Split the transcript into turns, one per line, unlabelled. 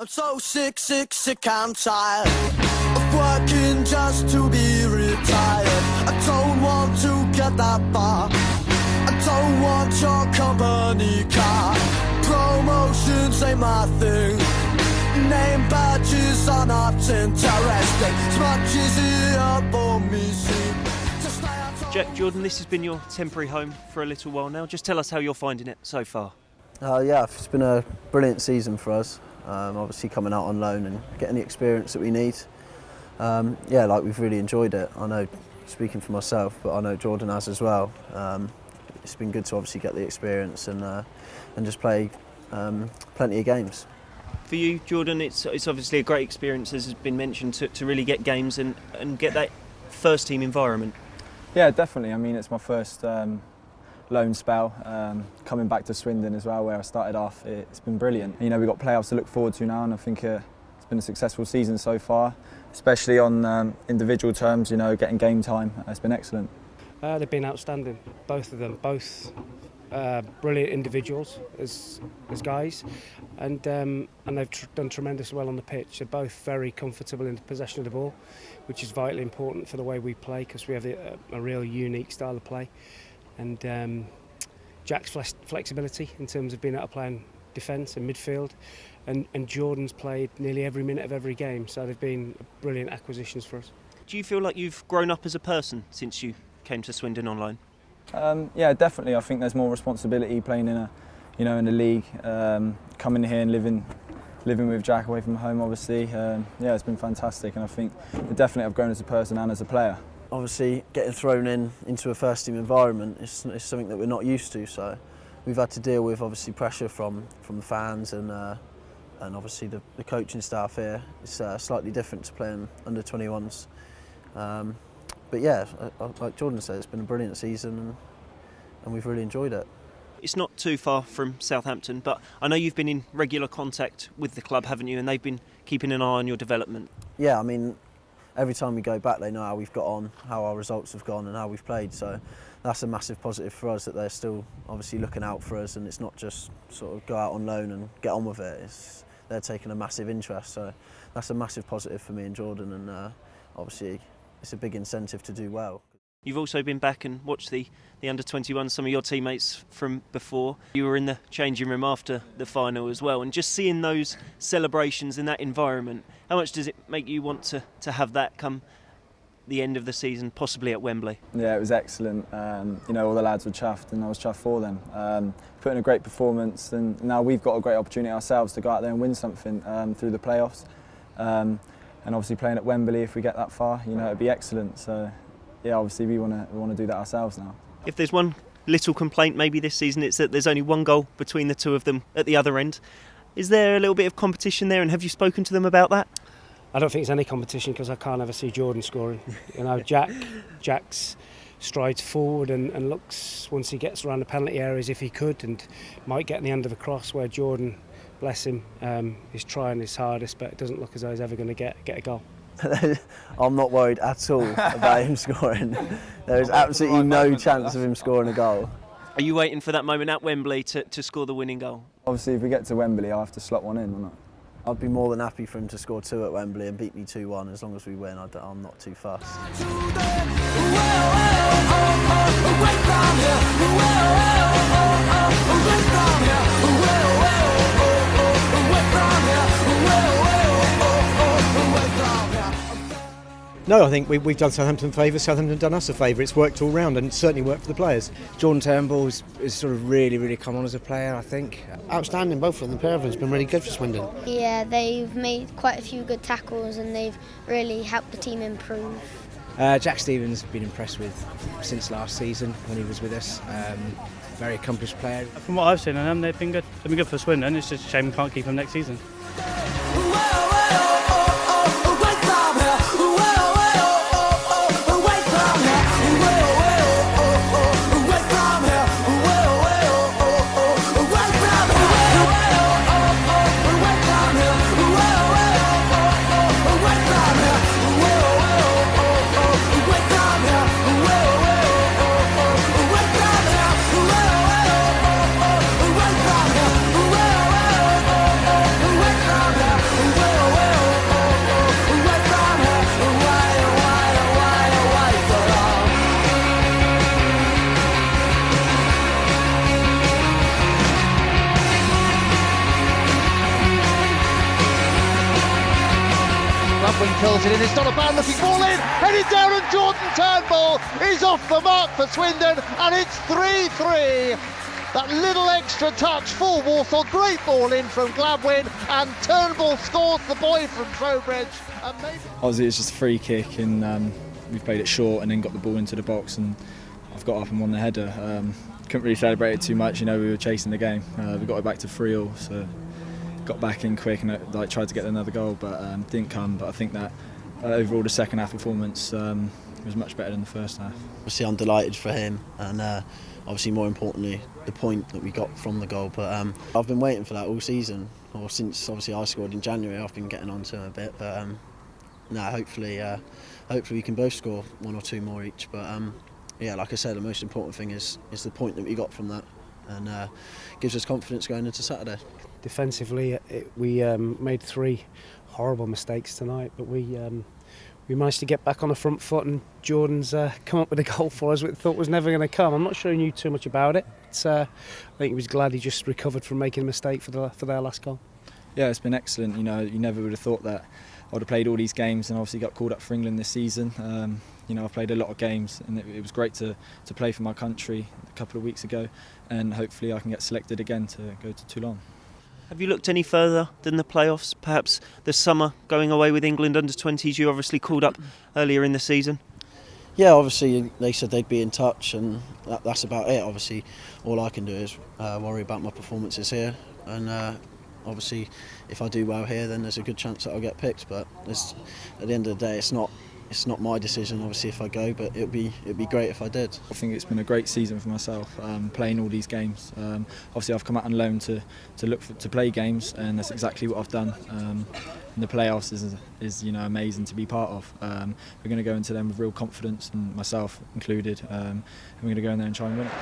I'm so sick and tired of working just to be retired. I don't want to get that far. I don't want your company car. Promotions ain't my thing. Name badges are not interesting. It's much easier for me.
Jack, Jordan, this has been your temporary home for a little while now. Just tell us how you're finding it so far.
Yeah, it's been a brilliant season for us. Obviously coming out on loan and getting the experience that we need. We've really enjoyed it. I know, speaking for myself, but I know Jordan has as well. It's been good to obviously get the experience and just play plenty of games.
For you, Jordan, it's obviously a great experience, as has been mentioned, to really get games and get that first team environment.
Yeah, definitely. I mean, it's my first loan spell, coming back to Swindon as well, where I started off. It's been brilliant. You know, we've got playoffs to look forward to now, and I think it's been a successful season so far, especially on individual terms. You know, getting game time, it's been excellent.
They've been outstanding, both of them, both brilliant individuals as guys, and they've done tremendously well on the pitch. They're both very comfortable in the possession of the ball, which is vitally important for the way we play, because we have a real unique style of play. And Jack's flexibility in terms of being able to play in defence and midfield, and Jordan's played nearly every minute of every game, so they've been brilliant acquisitions for us.
Do you feel like you've grown up as a person since you came to Swindon on loan?
Yeah, definitely. I think there's more responsibility playing in a league, coming here and living with Jack away from home. Obviously, it's been fantastic, and I think definitely I've grown as a person and as a player.
Obviously, getting thrown into a first team environment is something that we're not used to. So we've had to deal with obviously pressure from the fans and obviously the coaching staff here. It's slightly different to playing under 21s. But yeah, like Jordan said, it's been a brilliant season and we've really enjoyed it.
It's not too far from Southampton, but I know you've been in regular contact with the club, haven't you? And they've been keeping an eye on your development.
Yeah, I mean, every time we go back, they know how we've got on, how our results have gone and how we've played. So that's a massive positive for us, that they're still obviously looking out for us, and it's not just sort of go out on loan and get on with it. They're taking a massive interest. So that's a massive positive for me and Jordan, and obviously it's a big incentive to do well.
You've also been back and watched the under-21, some of your teammates from before. You were in the changing room after the final as well, and just seeing those celebrations in that environment, how much does it make you want to have that come the end of the season, possibly at Wembley?
Yeah, it was excellent. All the lads were chuffed, and I was chuffed for them. Put in a great performance, and now we've got a great opportunity ourselves to go out there and win something through the playoffs. And obviously playing at Wembley, if we get that far, it'd be excellent. So yeah, obviously we want to do that ourselves now.
If there's one little complaint maybe this season, it's that there's only one goal between the two of them at the other end. Is there a little bit of competition there, and have you spoken to them about that?
I don't think there's any competition, because I can't ever see Jordan scoring. Jack's strides forward and looks, once he gets around the penalty area, as if he could, and might get in the end of the cross, where Jordan, bless him, is trying his hardest, but it doesn't look as though he's ever going to get a goal.
I'm not worried at all about him scoring. There is absolutely no chance of him scoring a goal.
Are you waiting for that moment at Wembley to score the winning goal?
Obviously, if we get to Wembley, I'll have to slot one in, won't I?
I'd be more than happy for him to score 2 at Wembley and beat me 2-1. As long as we win, I'm not too fussed.
No, I think we've done Southampton a favour, Southampton have done us a favour. It's worked all round, and certainly worked for the players.
Jordan Turnbull is sort of really come on as a player, I think.
Outstanding, both of them. The pair of them has been really good for Swindon.
Yeah, they've made quite a few good tackles, and they've really helped the team improve.
Jack Stevens, been impressed with since last season when he was with us. Very accomplished player.
From what I've seen of them, they've been good. They've been good for Swindon. It's just a shame we can't keep them next season.
Gladwin kills it in. It's not a bad looking ball in. Headed down, and Jordan Turnbull is off the mark for Swindon, and it's 3-3. That little extra touch for Walsall. Great ball in from Gladwin, and Turnbull scores the boy from Trowbridge.
Obviously, it's just a free kick, and we've played it short and then got the ball into the box, and I've got up and won the header. Couldn't really celebrate it too much, we were chasing the game. We got it back to 3-3, so got back in quick and tried to get another goal, but didn't come. But I think that overall the second half performance was much better than the first half.
Obviously, I'm delighted for him, and obviously more importantly the point that we got from the goal. But I've been waiting for that all season, or since obviously I scored in January. I've been getting on to him a bit, but hopefully we can both score one or two more each. But yeah, like I said, the most important thing is the point that we got from that, and gives us confidence going into Saturday.
Defensively, we made 3 horrible mistakes tonight, but we managed to get back on the front foot, and Jordan's come up with a goal for us we thought was never going to come. I'm not sure he knew too much about it. I think he was glad he just recovered from making a mistake for their last goal.
Yeah, it's been excellent. You never would have thought that I would have played all these games, and obviously got called up for England this season. I've played a lot of games, and it was great to play for my country a couple of weeks ago, and hopefully I can get selected again to go to Toulon.
Have you looked any further than the playoffs? Perhaps the summer going away with England under-20s, you obviously called up earlier in the season?
Yeah, obviously they said they'd be in touch, and that's about it. Obviously, all I can do is worry about my performances here, and obviously if I do well here, then there's a good chance that I'll get picked. But at the end of the day, it's not my decision, obviously, if I go, but it'd be great if I did.
I think it's been a great season for myself, playing all these games. Obviously, I've come out on loan to play games, and that's exactly what I've done. And the playoffs is amazing to be part of. We're going to go into them with real confidence, and myself included, and we're going to go in there and try and win it.